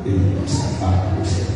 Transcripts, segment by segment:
Ele não se apaga por você.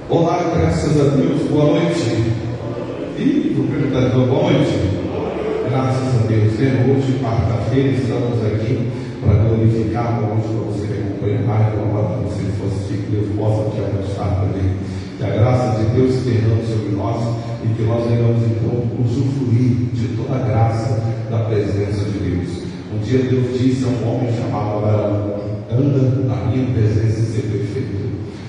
Olá, graças a Deus, boa noite. Vou perguntar de novo, boa noite. Graças a Deus, hoje, quarta-feira, estamos aqui para glorificar hoje, para você que acompanha mais de uma hora, para você que fosse que Deus possa te abençoar também. Que a graça de Deus se derrame sobre nós e que nós venhamos então usufruir de toda a graça da presença de Deus. Um dia Deus disse a um homem chamado Abraão: anda na minha presença e ser perfeito.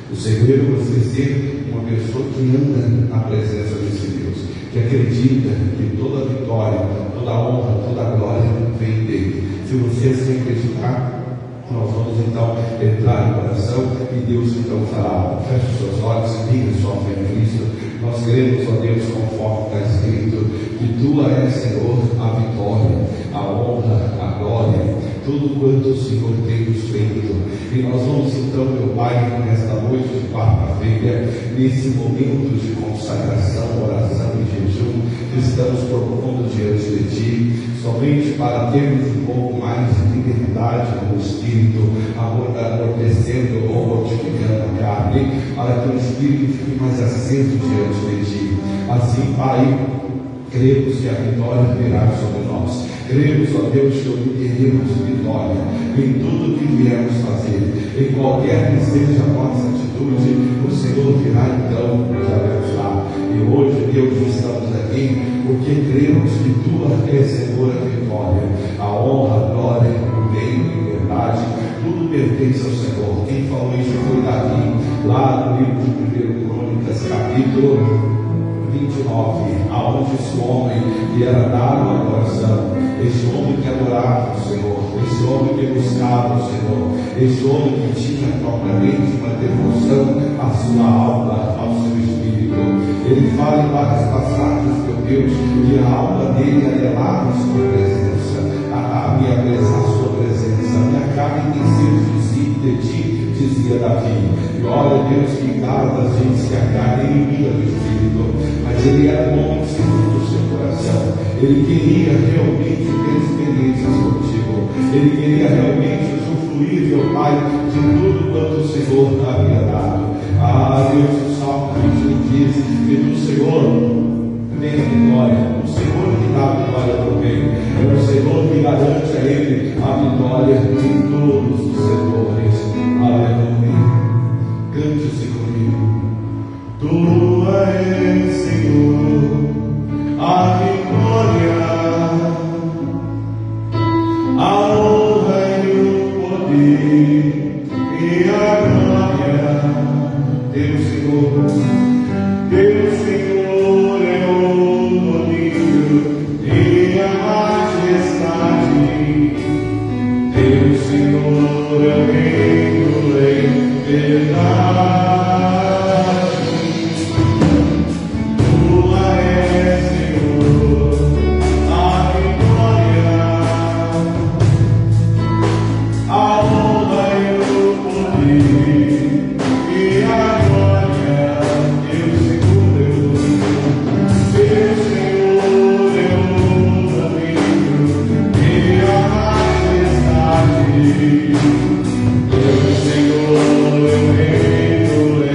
O segredo é você ser uma pessoa que anda na presença desse Deus, que acredita que toda vitória, toda honra, toda glória vem dele. Se você assim acreditar, nós vamos então entrar em oração e Deus então fará. Feche os seus olhos e liga sua fé em Cristo. Nós queremos, ó Deus, conforme está escrito, que tua é, Senhor, a vitória, a honra, a glória, tudo quanto o Senhor tem nos feito. E nós vamos então, meu Pai, nesta noite de quarta-feira, nesse momento de consagração, oração e jejum, que estamos propondo diante de Ti, somente para termos um pouco mais de liberdade no Espírito, amortecendo ou mortificando a carne, para que o Espírito fique mais aceso diante de Ti. Assim, Pai, cremos que a vitória virá sobre nós. Cremos, ó Deus, que obteremos vitória em tudo que viemos fazer, em qualquer que seja a nossa atitude, o Senhor virá então nos abençoar. E hoje, Deus, estamos aqui porque cremos que tua é, Senhor, a vitória, a honra, a glória, o bem, a liberdade, tudo pertence ao Senhor. Quem falou isso foi Davi, lá no livro de 1 Crônicas, capítulo 29, aonde esse homem que era dado a adoração, esse homem que adorava o Senhor, esse homem que buscava o Senhor, esse homem que tinha propriamente uma devoção à sua alma, ao seu espírito. Ele fala em várias passagens, meu Deus, que a alma dele anelava a sua presença, a minha presença, a sua presença, a minha carne tem sido de ti, dizia Davi. E olha, Deus, que em Gálatas diz que a carne é inimiga do espírito, mas ele era um homem segundo o seu coração. Ele queria realmente ter experiências contigo. Ele queria realmente usufruir, meu Pai, de tudo quanto o Senhor havia dado. Ah, Deus, o Salmo 21 diz que do Senhor vem a vitória, o Senhor que dá a vitória também. É o Senhor que garante a ele a vitória em todos os setores. Aleluia. Cante-se comigo. Tua é, Senhor, a vitória, a honra e o poder e a glória. Teu Senhor é o domínio e a majestade. Teu Senhor é o reino em verdade. Teu Senhor é o reino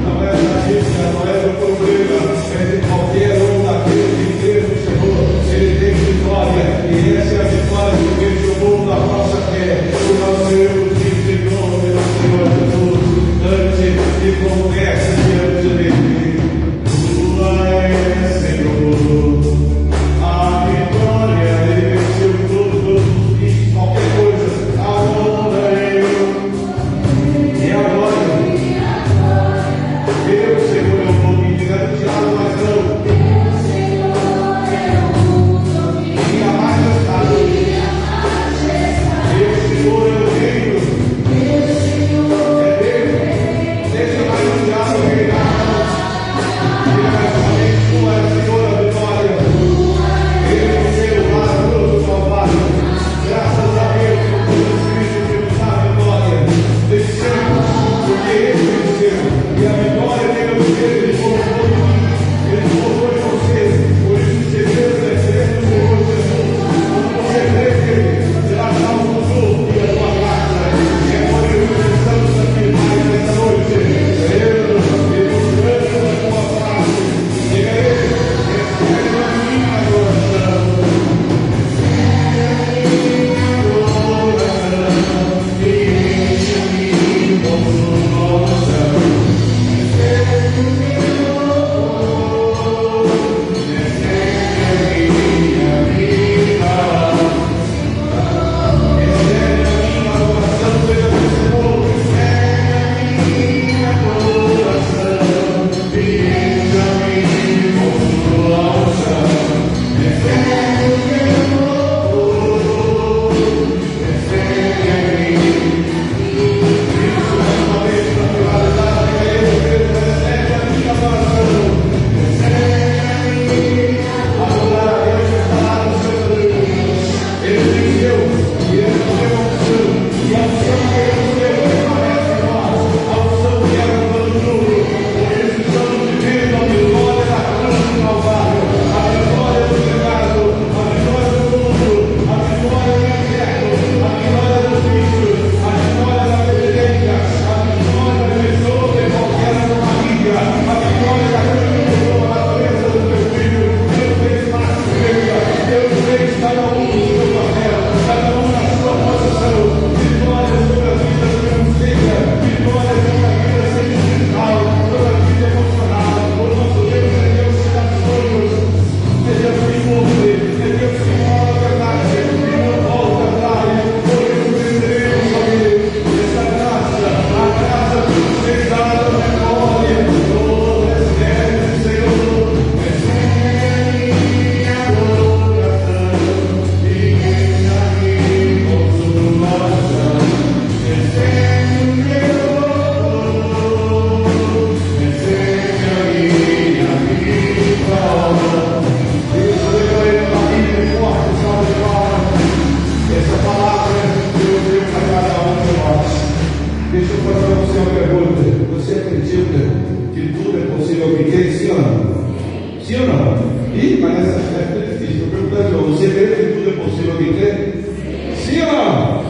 Não é da Bíblia, não é do problema. sim ou não? Sim ou não? Ih, mas essa festa é difícil. Eu pergunto de novo, você crê que tudo é possível de crer? Sim ou não?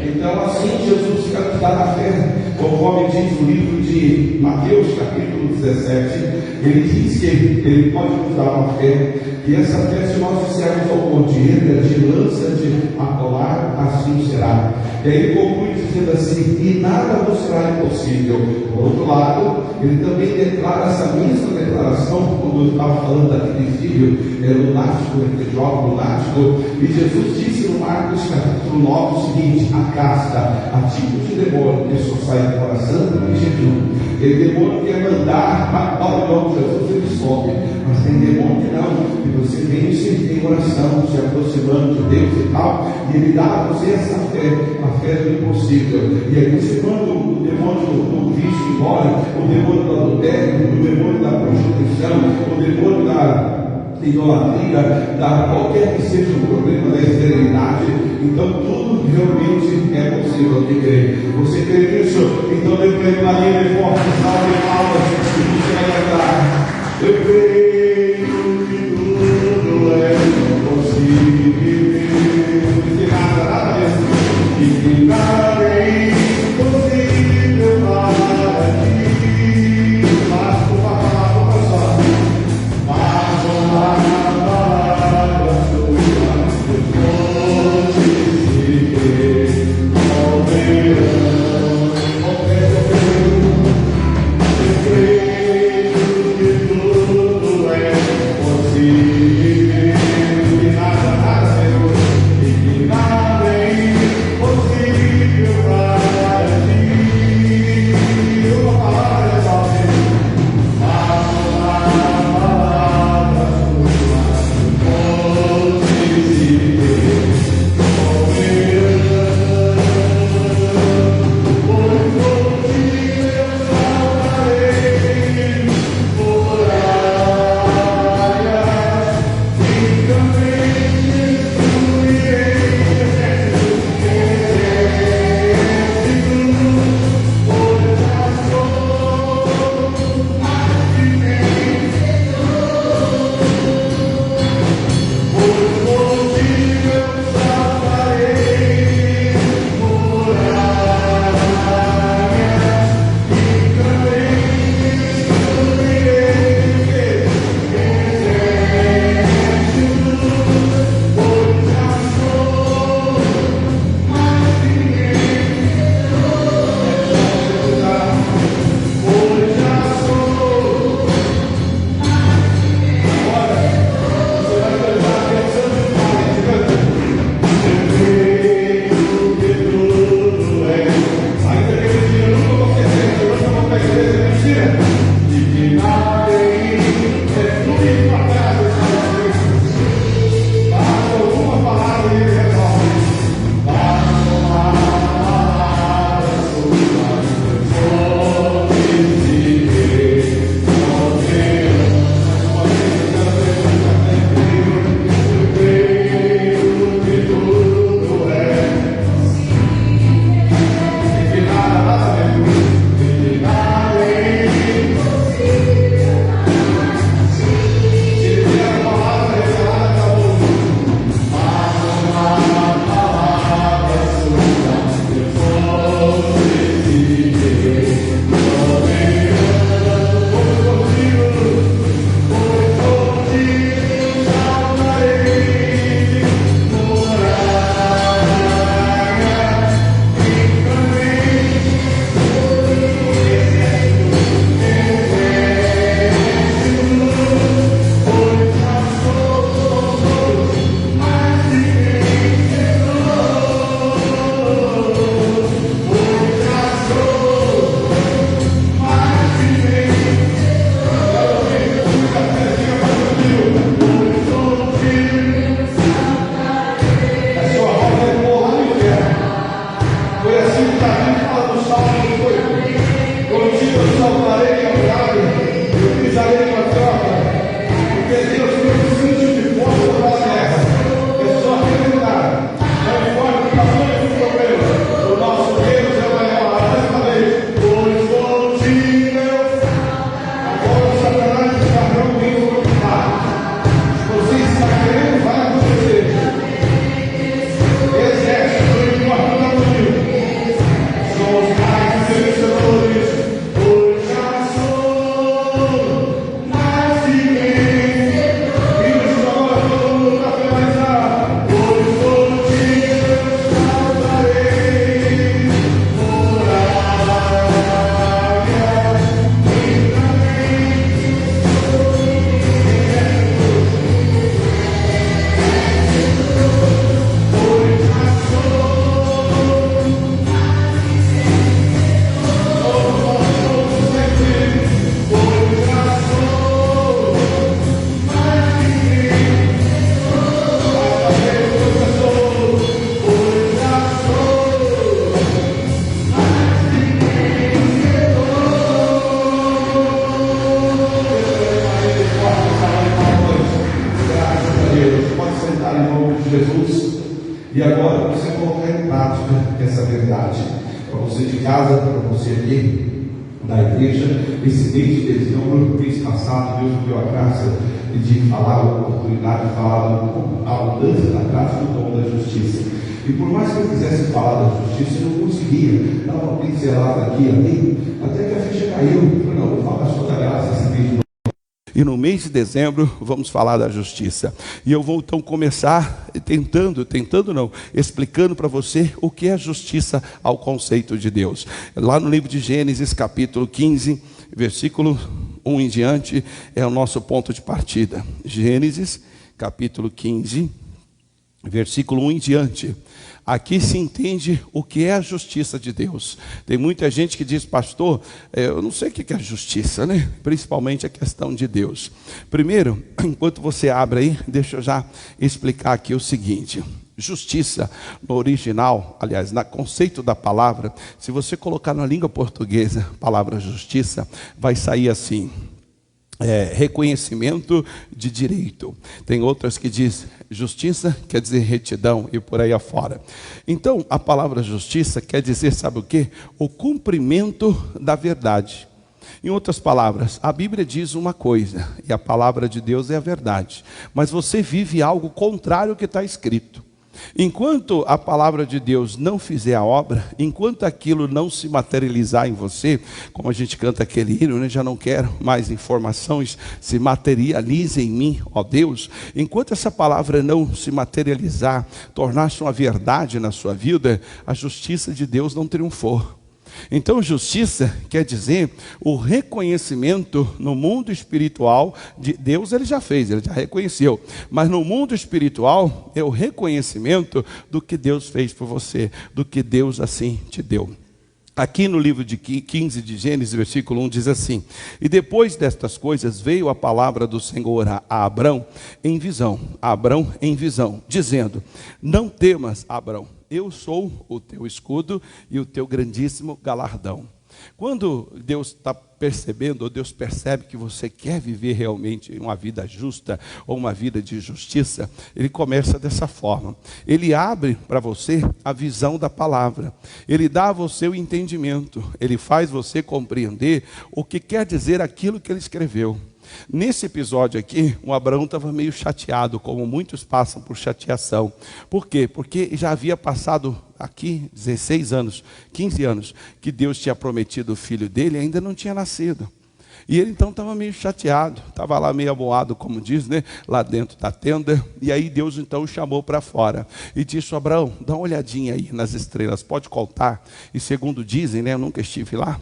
Então assim Jesus nos dá a fé, conforme diz o livro de Mateus capítulo 17, ele diz que ele pode nos dar uma fé, e essa fé, se nós dissermos ao monte, de lança de acolá, assim será. E aí ele conclui dizendo assim, e nada vos será impossível. Por outro lado, ele também declara essa mesma declaração, quando eu estava falando daquele filho lunático, aquele jovem lunático, e Jesus disse no Marcos capítulo 9 o seguinte: a casta, há tipos de demônio que só sai do coração e jejum. Aquele demônio que é mandar para o nome de Jesus, ele sobe, mas tem demônio que não, que você vem em oração, se aproximando de Deus e tal, e ele dá a você essa fé, a fé do impossível. E aí você manda o demônio do vício embora, o demônio do adultério, o demônio da prostituição, o demônio da idolatria, da qualquer que seja o problema da esterilidade. Então tudo realmente é possível de crer. Você crê nisso? Então dê para Maria de forte, salve e palmas, e você vai cantar. Eu creio que tudo é possível. Não tem nada mesmo. E que nada é impossível para ti. Mas por favor, vamos só. Mas uma palavra sua, os montes se moverão. Eu creio que tudo é E agora você colocar em prática essa verdade. Para você de casa, para você aqui da igreja, esse mês de dezembro, mês passado, Deus me deu a graça de falar, a oportunidade de falar a abundância da graça do dom da justiça. E por mais que eu quisesse falar da justiça, eu não conseguia dar uma pincelada aqui, ali, até que a ficha caiu. Eu falei, não, vou falar só da graça esse mês de novo. E no mês de dezembro vamos falar da justiça. E eu vou então começar explicando para você o que é justiça ao conceito de Deus. Lá no livro de Gênesis, capítulo 15, versículo 1 em diante, é o nosso ponto de partida. Gênesis, capítulo 15, versículo 1 em diante. Aqui se entende o que é a justiça de Deus. Tem muita gente que diz, pastor, eu não sei o que é justiça, né? Principalmente a questão de Deus. Primeiro, enquanto você abre aí, deixa eu já explicar aqui o seguinte. Justiça, no original, aliás, no conceito da palavra, se você colocar na língua portuguesa, a palavra justiça, vai sair assim. Reconhecimento de direito. Tem outras que diz justiça, quer dizer retidão e por aí afora. Então, a palavra justiça quer dizer, sabe o quê? O cumprimento da verdade. Em outras palavras, a Bíblia diz uma coisa, e a palavra de Deus é a verdade. Mas você vive algo contrário ao que está escrito. Enquanto a palavra de Deus não fizer a obra, enquanto aquilo não se materializar em você, como a gente canta aquele hino, né? Já não quero mais informações, se materialize em mim, ó Deus. Enquanto essa palavra não se materializar, tornar-se uma verdade na sua vida, a justiça de Deus não triunfou. Então justiça quer dizer o reconhecimento no mundo espiritual de Deus. Ele já fez, ele já reconheceu, mas no mundo espiritual é o reconhecimento do que Deus fez por você, do que Deus assim te deu. Aqui no livro de 15 de Gênesis, versículo 1, diz assim: e depois destas coisas veio a palavra do Senhor a Abrão em visão, dizendo: não temas, Abrão, eu sou o teu escudo e o teu grandíssimo galardão. Quando Deus está percebendo, ou Deus percebe que você quer viver realmente uma vida justa, ou uma vida de justiça, Ele começa dessa forma. Ele abre para você a visão da palavra. Ele dá a você o entendimento. Ele faz você compreender o que quer dizer aquilo que Ele escreveu. Nesse episódio aqui, o Abraão estava meio chateado, como muitos passam por chateação. Por quê? Porque já havia passado aqui 16 anos, 15 anos, que Deus tinha prometido o filho dele e ainda não tinha nascido. E ele então estava meio chateado, estava lá meio aboado, como diz, né? Lá dentro da tenda. E aí Deus então o chamou para fora e disse: Abraão, dá uma olhadinha aí nas estrelas, pode contar? E segundo dizem, né? Eu nunca estive lá.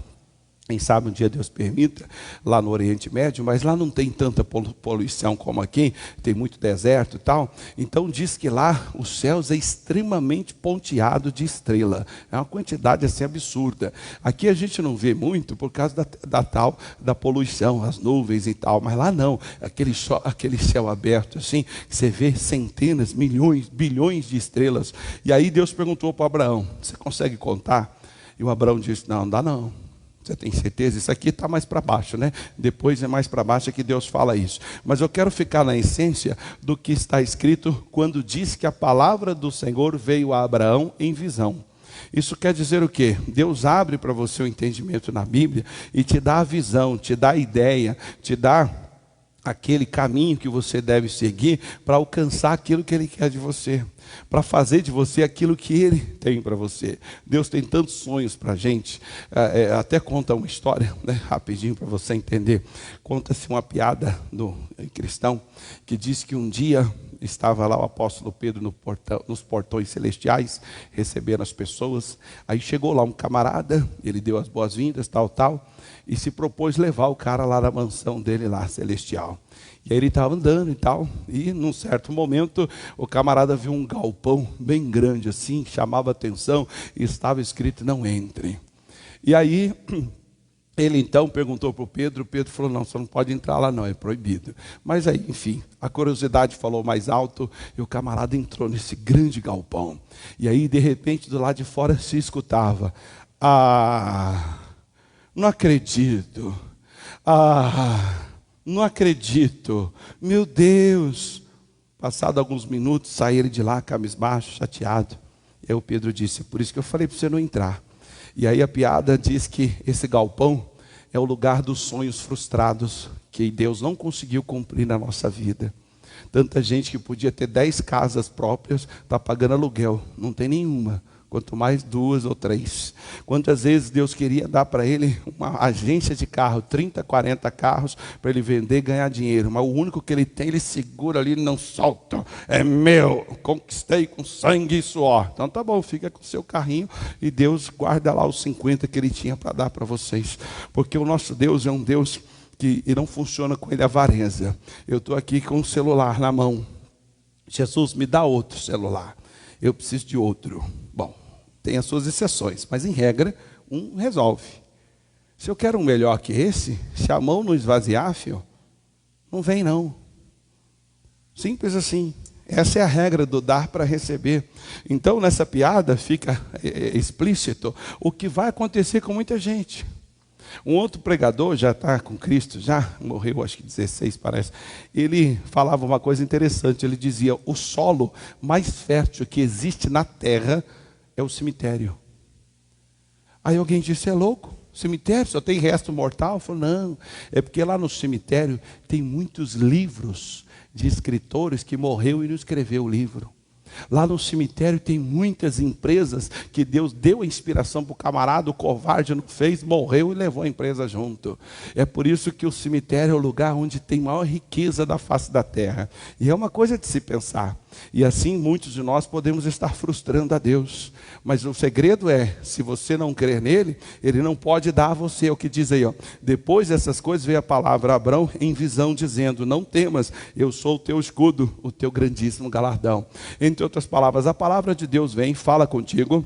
Quem sabe um dia Deus permita, lá no Oriente Médio, mas lá não tem tanta poluição como aqui, tem muito deserto e tal. Então diz que lá os céus é extremamente ponteado de estrela. É uma quantidade assim absurda. Aqui a gente não vê muito por causa da poluição, as nuvens e tal, mas lá não. Aquele céu aberto assim, você vê centenas, milhões, bilhões de estrelas. E aí Deus perguntou para Abraão: você consegue contar? E o Abraão disse: não dá não. Você tem certeza? Isso aqui está mais para baixo, né? Depois é mais para baixo que Deus fala isso. Mas eu quero ficar na essência do que está escrito quando diz que a palavra do Senhor veio a Abraão em visão. Isso quer dizer o quê? Deus abre para você o entendimento na Bíblia e te dá a visão, te dá a ideia, te dá aquele caminho que você deve seguir para alcançar aquilo que Ele quer de você, para fazer de você aquilo que Ele tem para você. Deus tem tantos sonhos para a gente. Até conta uma história, né, rapidinho para você entender. Conta-se uma piada do cristão que diz que um dia estava lá o apóstolo Pedro nos portões celestiais, recebendo as pessoas. Aí chegou lá um camarada, ele deu as boas-vindas, tal, e se propôs levar o cara lá na mansão dele lá, celestial. E aí ele estava andando e tal, e num certo momento o camarada viu um galpão bem grande assim, chamava atenção, e estava escrito: não entre. E aí ele então perguntou para o Pedro falou: não, você não pode entrar lá não, é proibido. Mas aí, enfim, a curiosidade falou mais alto, e o camarada entrou nesse grande galpão. E aí, de repente, do lado de fora se escutava: não acredito, não acredito, meu Deus. Passado alguns minutos, sai ele de lá, cabisbaixo, chateado. E aí o Pedro disse: por isso que eu falei para você não entrar. E aí a piada diz que esse galpão é o lugar dos sonhos frustrados, que Deus não conseguiu cumprir na nossa vida. Tanta gente que podia ter 10 casas próprias, está pagando aluguel, não tem nenhuma. Quanto mais 2 ou 3. Quantas vezes Deus queria dar para ele uma agência de carro, 30, 40 carros, para ele vender e ganhar dinheiro. Mas o único que ele tem, ele segura ali e não solta. É meu, conquistei com sangue e suor. Então tá bom, fica com o seu carrinho e Deus guarda lá os 50 que ele tinha para dar para vocês. Porque o nosso Deus é um Deus que não funciona com ele a avareza. Eu estou aqui com o celular na mão. Jesus, me dá outro celular. Eu preciso de outro. Bom, tem as suas exceções, mas em regra, um resolve. Se eu quero um melhor que esse, se a mão não esvaziar, filho, não vem não. Simples assim. Essa é a regra do dar para receber. Então, nessa piada fica explícito o que vai acontecer com muita gente. Um outro pregador, já está com Cristo, já morreu, acho que 16 parece. Ele falava uma coisa interessante, ele dizia: o solo mais fértil que existe na terra é o cemitério. Aí alguém disse: é louco? Cemitério só tem resto mortal? Eu falei: não, é porque lá no cemitério tem muitos livros de escritores que morreu e não escreveu o livro. Lá no cemitério tem muitas empresas que Deus deu a inspiração para o camarada, o covarde não fez, morreu e levou a empresa junto. É por isso que o cemitério é o lugar onde tem maior riqueza da face da terra. E é uma coisa de se pensar. E assim muitos de nós podemos estar frustrando a Deus. Mas o segredo é, se você não crer nele, ele não pode dar a você. É o que diz aí, ó. Depois dessas coisas veio a palavra a Abrão em visão, dizendo: não temas, eu sou o teu escudo, o teu grandíssimo galardão. Entre outras palavras, a palavra de Deus vem, fala contigo.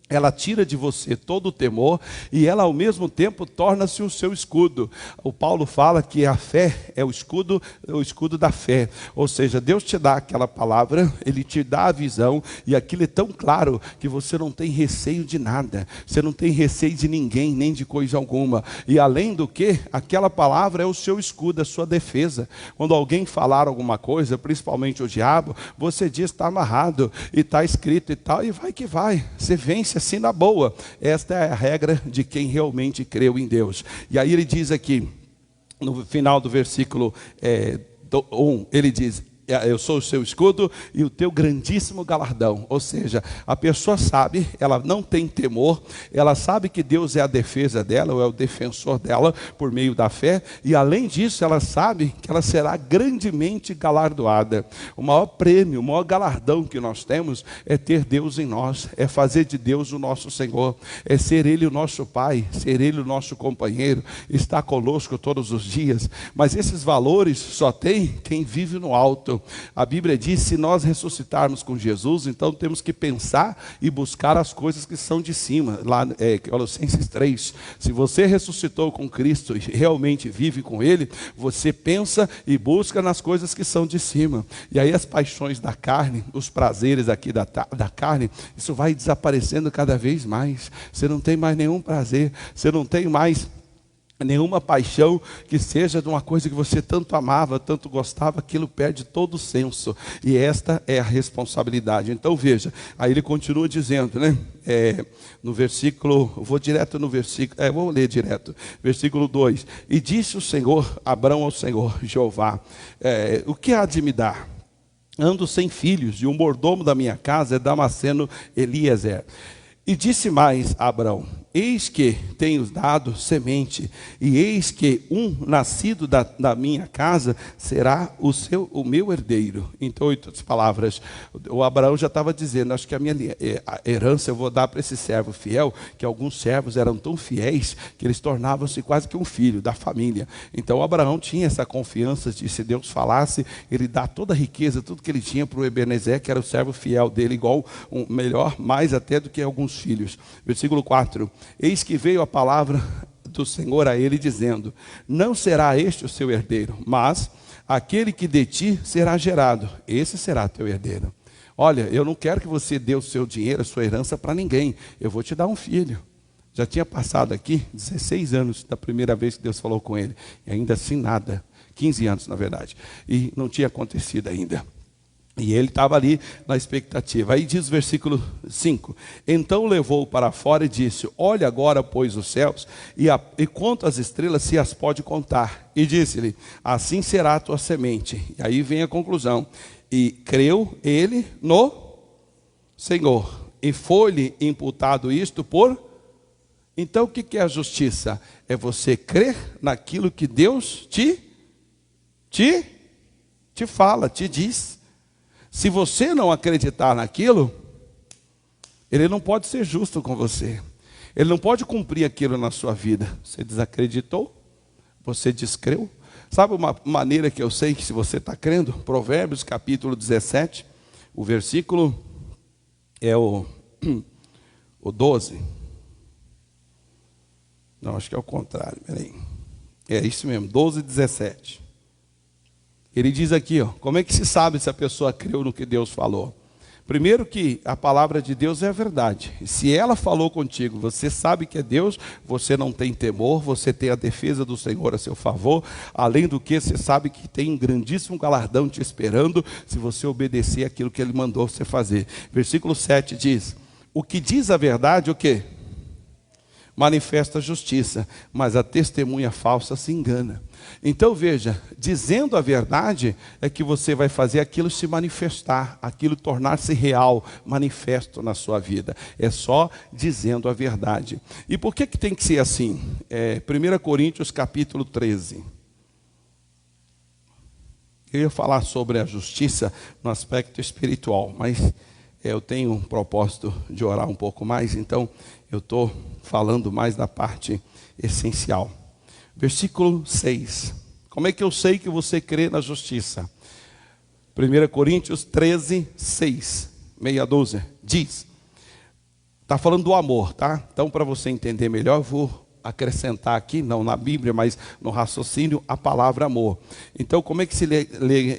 Ela tira de você todo o temor e ela ao mesmo tempo torna-se o seu escudo. O Paulo fala que a fé é o escudo da fé. Ou seja, Deus te dá aquela palavra, Ele te dá a visão e aquilo é tão claro que você não tem receio de nada. Você não tem receio de ninguém, nem de coisa alguma. E além do que, aquela palavra é o seu escudo, a sua defesa. Quando alguém falar alguma coisa, principalmente o diabo, você diz: está amarrado e está escrito e tal, e vai que vai. Você vence assim na boa. Esta é a regra de quem realmente creu em Deus. E aí ele diz aqui, no final do versículo 1, ele diz: eu sou o seu escudo e o teu grandíssimo galardão. Ou seja, a pessoa sabe, ela não tem temor, ela sabe que Deus é a defesa dela, ou é o defensor dela por meio da fé, e além disso ela sabe que ela será grandemente galardoada. O maior prêmio, o maior galardão que nós temos é ter Deus em nós, é fazer de Deus o nosso Senhor, é ser Ele o nosso Pai, ser Ele o nosso companheiro, estar conosco todos os dias. Mas esses valores só tem quem vive no alto. A Bíblia diz: se nós ressuscitarmos com Jesus, então temos que pensar e buscar as coisas que são de cima. Lá Colossenses 3, se você ressuscitou com Cristo e realmente vive com Ele, você pensa e busca nas coisas que são de cima. E aí as paixões da carne, os prazeres aqui da carne, isso vai desaparecendo cada vez mais. Você não tem mais nenhum prazer, você não tem mais nenhuma paixão que seja de uma coisa que você tanto amava, tanto gostava, aquilo perde todo o senso. E esta é a responsabilidade. Então veja, aí ele continua dizendo, né? No versículo, vou direto no versículo, vou ler direto, versículo 2: e disse o Senhor, Abrão ao Senhor, Jeová, o que há de me dar? Ando sem filhos, e o mordomo da minha casa é Damasceno Eliezer. E disse mais a Abrão: eis que tenho dado semente, e eis que um nascido da minha casa será o meu herdeiro. Então, em outras palavras, o Abraão já estava dizendo: acho que a minha herança eu vou dar para esse servo fiel, que alguns servos eram tão fiéis que eles tornavam-se quase que um filho da família. Então, Abraão tinha essa confiança de, se Deus falasse, ele dá toda a riqueza, tudo que ele tinha para o Ebenezer, que era o servo fiel dele, igual, melhor, mais até do que alguns filhos. Versículo 4: eis que veio a palavra do Senhor a ele, dizendo: não será este o seu herdeiro, mas aquele que de ti será gerado, esse será teu herdeiro. Olha, eu não quero que você dê o seu dinheiro, a sua herança para ninguém, eu vou te dar um filho. Já tinha passado aqui 16 anos da primeira vez que Deus falou com ele, e ainda assim nada, 15 anos na verdade, e não tinha acontecido ainda. E ele estava ali na expectativa. Aí diz o versículo 5: então levou-o para fora e disse: olha agora, pois, os céus, e conta as estrelas, se as pode contar. E disse-lhe: assim será a tua semente. E aí vem a conclusão. E creu ele no Senhor, e foi-lhe imputado isto por... Então o que é a justiça? É você crer naquilo que Deus te fala, te diz. Se você não acreditar naquilo, ele não pode ser justo com você. Ele não pode cumprir aquilo na sua vida. Você desacreditou, você descreu. Sabe uma maneira que eu sei que se você está crendo? Provérbios capítulo 17, o versículo é o 12. Não, acho que é o contrário, peraí. É isso mesmo, 12 e 17. Ele diz aqui, ó, como é que se sabe se a pessoa creu no que Deus falou? Primeiro que a palavra de Deus é a verdade. Se ela falou contigo, você sabe que é Deus, você não tem temor, você tem a defesa do Senhor a seu favor. Além do que, você sabe que tem um grandíssimo galardão te esperando, se você obedecer aquilo que Ele mandou você fazer. Versículo 7 diz: o que diz a verdade, o quê? Manifesta a justiça, mas a testemunha falsa se engana. Então veja, dizendo a verdade é que você vai fazer aquilo se manifestar, aquilo tornar-se real, manifesto na sua vida. É só dizendo a verdade. E por que tem que ser assim? 1 Coríntios capítulo 13. Eu ia falar sobre a justiça no aspecto espiritual, mas eu tenho um propósito de orar um pouco mais, então eu estou falando mais da parte essencial. Versículo 6. Como é que eu sei que você crê na justiça? 1 Coríntios 13, 6, meia dúzia, diz. Está falando do amor, tá? Então, para você entender melhor, eu vou acrescentar aqui, não na Bíblia, mas no raciocínio, a palavra amor. Então, como é que se lê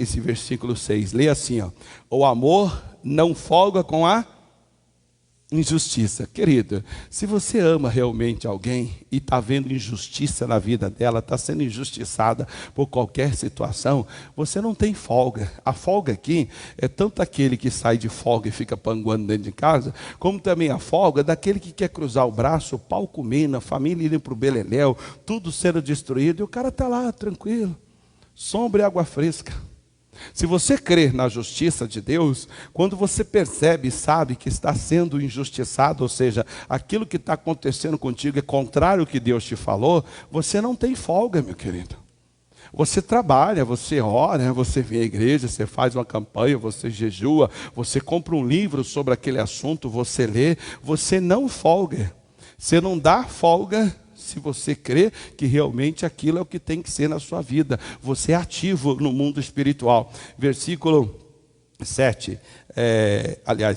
esse versículo 6? Lê assim, ó: o amor não folga com a injustiça. Querido, se você ama realmente alguém e está vendo injustiça na vida dela, está sendo injustiçada por qualquer situação, você não tem folga. A folga aqui é tanto aquele que sai de folga e fica panguando dentro de casa, como também a folga daquele que quer cruzar o braço, o pau comendo, a família indo para o beleléu, tudo sendo destruído, e o cara está lá tranquilo, sombra e água fresca. Se você crer na justiça de Deus, quando você percebe e sabe que está sendo injustiçado, ou seja, aquilo que está acontecendo contigo é contrário ao que Deus te falou, você não tem folga, meu querido. Você trabalha, você ora, você vem à igreja, você faz uma campanha, você jejua, você compra um livro sobre aquele assunto, você lê, você não folga. Você não dá folga se você crê que realmente aquilo é o que tem que ser na sua vida. Você é ativo no mundo espiritual. Versículo 7,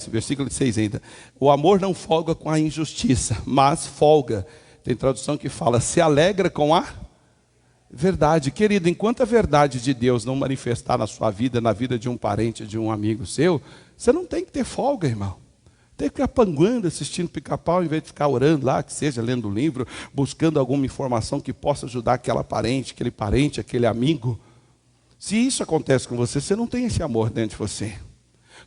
versículo 6 ainda. O amor não folga com a injustiça, mas folga. Tem tradução que fala, se alegra com a verdade. Querido, enquanto a verdade de Deus não manifestar na sua vida, na vida de um parente, de um amigo seu, você não tem que ter folga, irmão. Tem que ficar panguando, assistindo Pica-Pau, em vez de ficar orando lá, que seja lendo um livro, buscando alguma informação que possa ajudar aquele parente, aquele amigo. Se isso acontece com você, você não tem esse amor dentro de você.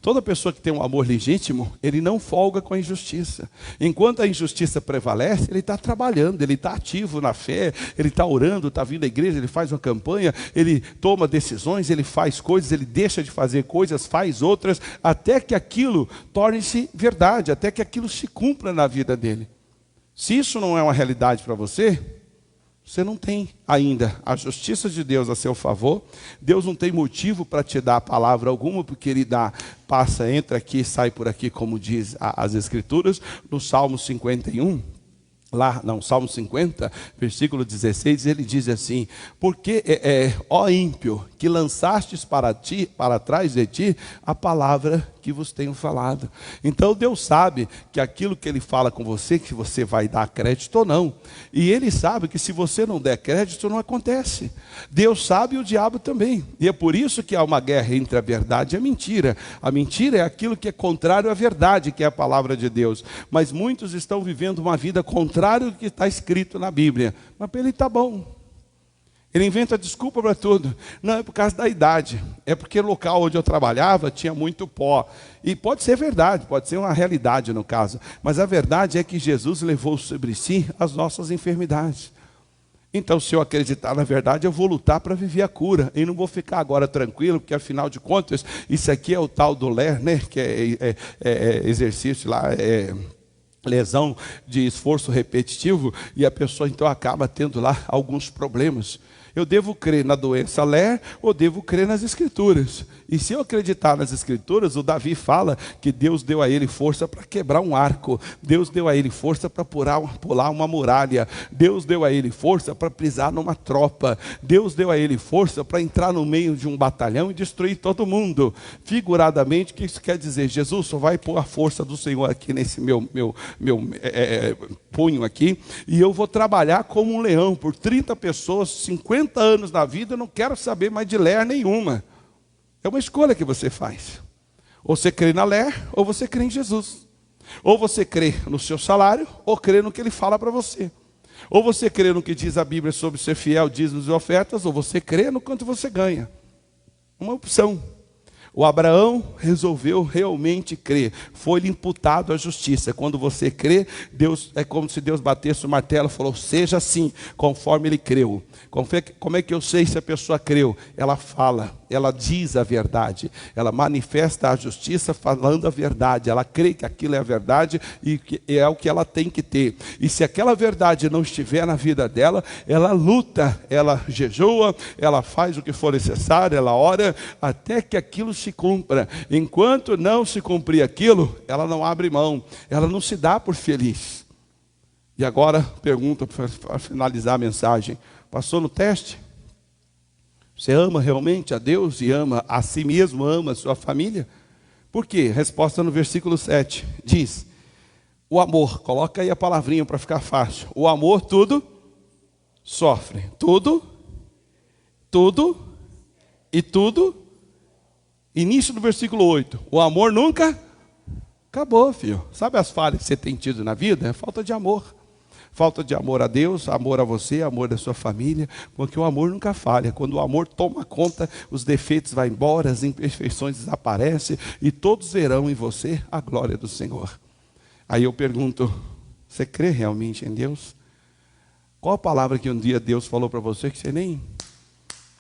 Toda pessoa que tem um amor legítimo, ele não folga com a injustiça. Enquanto a injustiça prevalece, ele está trabalhando, ele está ativo na fé, ele está orando, está vindo à igreja, ele faz uma campanha, ele toma decisões, ele faz coisas, ele deixa de fazer coisas, faz outras, até que aquilo torne-se verdade, até que aquilo se cumpra na vida dele. Se isso não é uma realidade para você, você não tem ainda a justiça de Deus a seu favor. Deus não tem motivo para te dar palavra alguma, porque Ele passa, entra aqui e sai por aqui, como diz as Escrituras, no Salmo 51. Salmo 50, versículo 16, ele diz assim: porque, ó ímpio, que lançastes para trás de ti a palavra que vos tenho falado. Então Deus sabe que aquilo que Ele fala com você, que você vai dar crédito ou não. E Ele sabe que se você não der crédito, não acontece. Deus sabe e o diabo também. E é por isso que há uma guerra entre a verdade e a mentira. A mentira é aquilo que é contrário à verdade, que é a palavra de Deus. Mas muitos estão vivendo uma vida contrária ao que está escrito na Bíblia. Mas para ele está bom. Ele inventa desculpa para tudo. Não, é por causa da idade. É porque o local onde eu trabalhava tinha muito pó. E pode ser verdade, pode ser uma realidade no caso. Mas a verdade é que Jesus levou sobre si as nossas enfermidades. Então, se eu acreditar na verdade, eu vou lutar para viver a cura. E não vou ficar agora tranquilo, porque afinal de contas, isso aqui é o tal do LER, né? Que é exercício lá, lesão de esforço repetitivo. E a pessoa então acaba tendo lá alguns problemas. Eu devo crer na doença LER ou devo crer nas Escrituras? E se eu acreditar nas Escrituras, o Davi fala que Deus deu a ele força para quebrar um arco. Deus deu a ele força para pular uma muralha. Deus deu a ele força para pisar numa tropa. Deus deu a ele força para entrar no meio de um batalhão e destruir todo mundo. Figuradamente, o que isso quer dizer? Jesus só vai pôr a força do Senhor aqui nesse meu punho aqui, e eu vou trabalhar como um leão por 30 pessoas, 50 anos na vida, eu não quero saber mais de LER nenhuma. É uma escolha que você faz. Ou você crê na LER, ou você crê em Jesus. Ou você crê no seu salário, ou crê no que ele fala para você. Ou você crê no que diz a Bíblia sobre ser fiel, dízimos e ofertas, ou você crê no quanto você ganha. Uma opção. O Abraão resolveu realmente crer. Foi-lhe imputado a justiça. Quando você crê, Deus, é como se Deus batesse o martelo e falou, seja assim, conforme ele creu. Como é que eu sei se a pessoa creu? Ela fala, ela diz a verdade. Ela manifesta a justiça falando a verdade. Ela crê que aquilo é a verdade e que é o que ela tem que ter. E se aquela verdade não estiver na vida dela, ela luta, ela jejua, ela faz o que for necessário, ela ora, até que aquilo se cumpra. Enquanto não se cumprir aquilo, ela não abre mão, ela não se dá por feliz. E agora, pergunta para finalizar a mensagem: passou no teste? Você ama realmente a Deus e ama a si mesmo, ama a sua família? Por quê? Resposta no versículo 7, diz: o amor, coloca aí a palavrinha para ficar fácil. O amor tudo sofre, tudo e tudo. Início do versículo 8, o amor nunca acabou, filho. Sabe as falhas que você tem tido na vida? É falta de amor. Falta de amor a Deus, amor a você, amor da sua família, porque o amor nunca falha. Quando o amor toma conta, os defeitos vão embora, as imperfeições desaparecem e todos verão em você a glória do Senhor. Aí eu pergunto, você crê realmente em Deus? Qual a palavra que um dia Deus falou para você que você nem...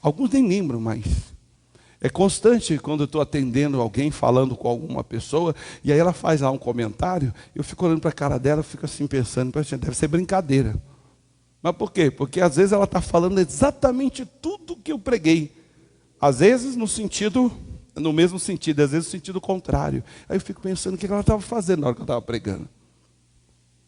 Alguns nem lembram mais. É constante quando eu estou atendendo alguém, falando com alguma pessoa, e aí ela faz lá um comentário, eu fico olhando para a cara dela, fico assim pensando, deve ser brincadeira. Mas por quê? Porque às vezes ela está falando exatamente tudo que eu preguei. Às vezes no mesmo sentido, às vezes no sentido contrário. Aí eu fico pensando o que ela estava fazendo na hora que eu estava pregando.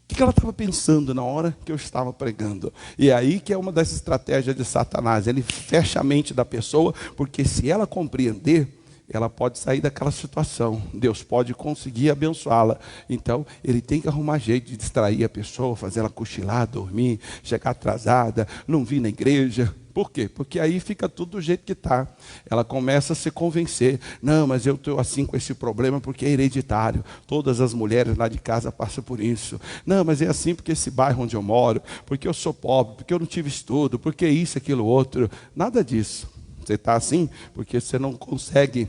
O que ela estava pensando na hora que eu estava pregando? E é aí que é uma das estratégias de Satanás. Ele fecha a mente da pessoa, porque se ela compreender, ela pode sair daquela situação. Deus pode conseguir abençoá-la. Então, ele tem que arrumar jeito de distrair a pessoa, fazer ela cochilar, dormir, chegar atrasada, não vir na igreja. Por quê? Porque aí fica tudo do jeito que está. Ela começa a se convencer. Não, mas eu estou assim com esse problema porque é hereditário. Todas as mulheres lá de casa passam por isso. Não, mas é assim porque esse bairro onde eu moro, porque eu sou pobre, porque eu não tive estudo, porque isso, aquilo, outro. Nada disso. Você está assim porque você não consegue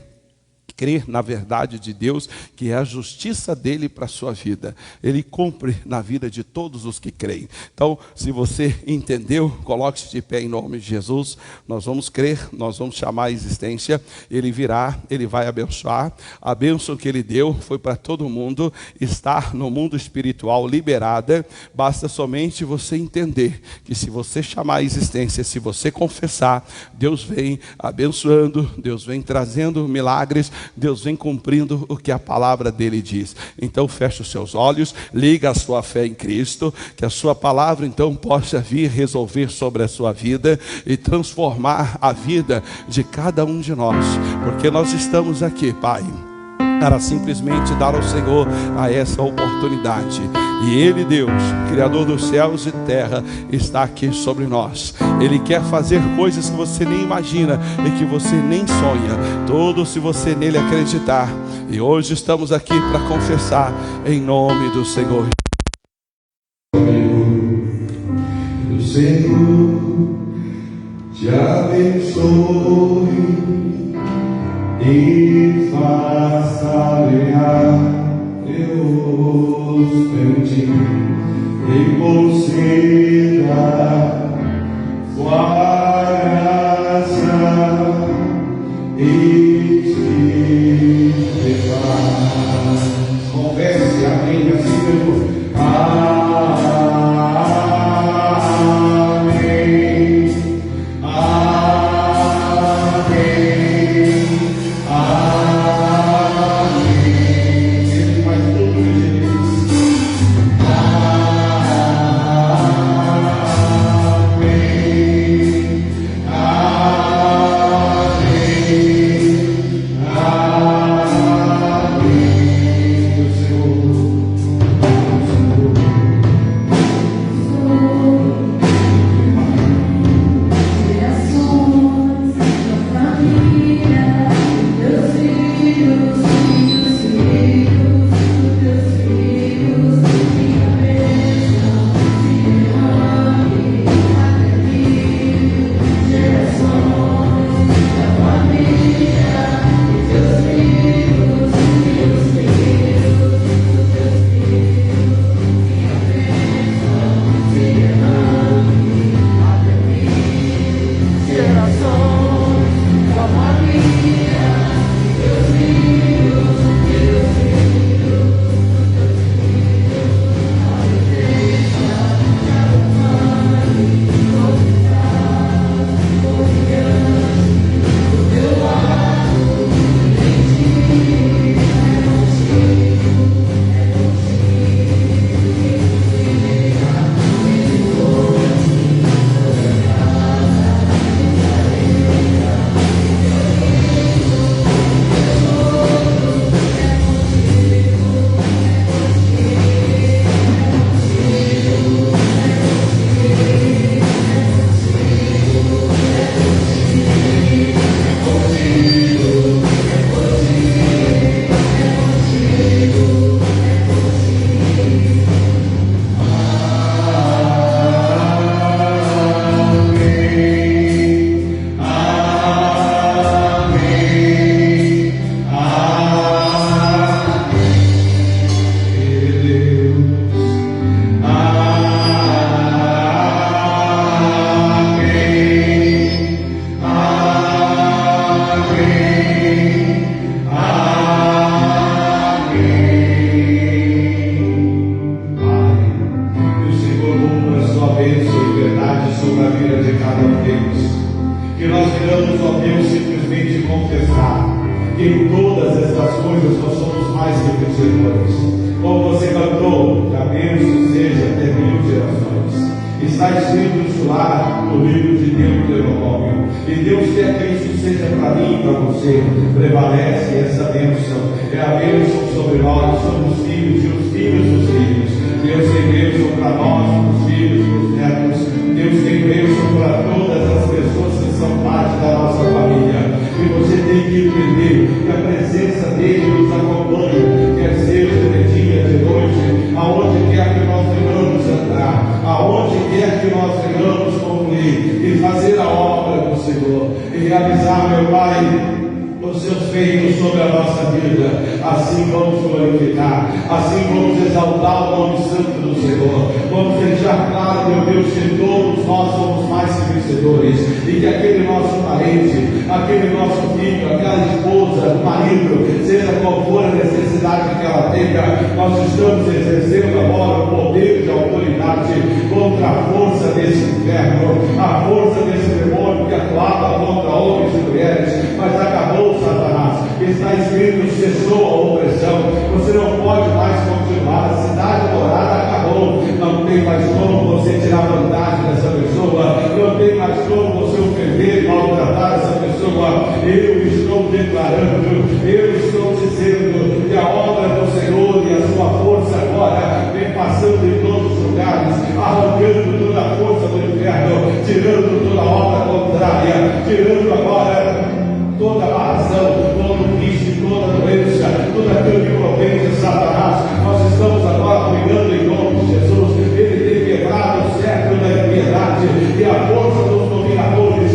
crer na verdade de Deus, que é a justiça dele para a sua vida. Ele cumpre na vida de todos os que creem. Então, se você entendeu, coloque-se de pé em nome de Jesus. Nós vamos crer, nós vamos chamar a existência. Ele virá, ele vai abençoar. A bênção que ele deu foi para todo mundo. Está no mundo espiritual liberada. Basta somente você entender que se você chamar a existência, se você confessar, Deus vem abençoando, Deus vem trazendo milagres, Deus vem cumprindo o que a palavra dele diz. Então feche os seus olhos, liga a sua fé em Cristo, que a sua palavra então possa vir resolver sobre a sua vida e transformar a vida de cada um de nós, porque nós estamos aqui, Pai, para simplesmente dar ao Senhor a essa oportunidade. E Ele, Deus, Criador dos céus e terra, está aqui sobre nós. Ele quer fazer coisas que você nem imagina e que você nem sonha. Tudo se você nele acreditar. E hoje estamos aqui para confessar em nome do Senhor. Do Senhor te abençoe e faça brilhar Deus em ti e conceda sua graça e te paz. Confesse, amém, assim mesmo. E a força dos dominadores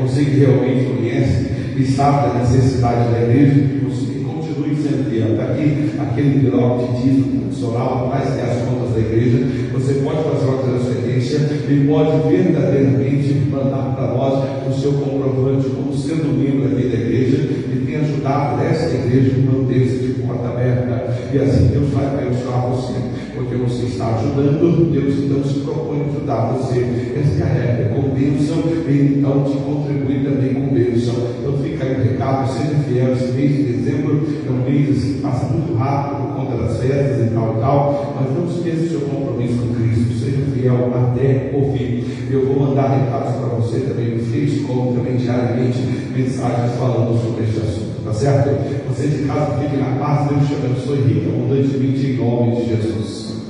Você que realmente conhece e sabe da necessidade da igreja, que você continue sendo fiel. Está aqui aquele envelope de dízimo tradicional, mais que as contas da igreja. Você pode fazer uma transferência e pode verdadeiramente mandar para nós o seu comprovante como sendo membro aqui da igreja e tem ajudado essa igreja a manter-se de porta aberta. E assim Deus vai abençoar você, porque você está ajudando, Deus então se propõe a ajudar você. Descarrega com bênção, Ele então te contribui também com bênção. Então fica aí o recado, seja fiel. Esse mês de dezembro é um mês assim, passa muito rápido por conta das festas e tal, mas não esqueça o seu compromisso com Cristo, seja fiel até o fim. Eu vou mandar recados para você também no Face, como também diariamente mensagens falando sobre este assunto, tá certo? Você de casa fique na paz, Deus te abençoe rica, abundantemente em nome de Jesus.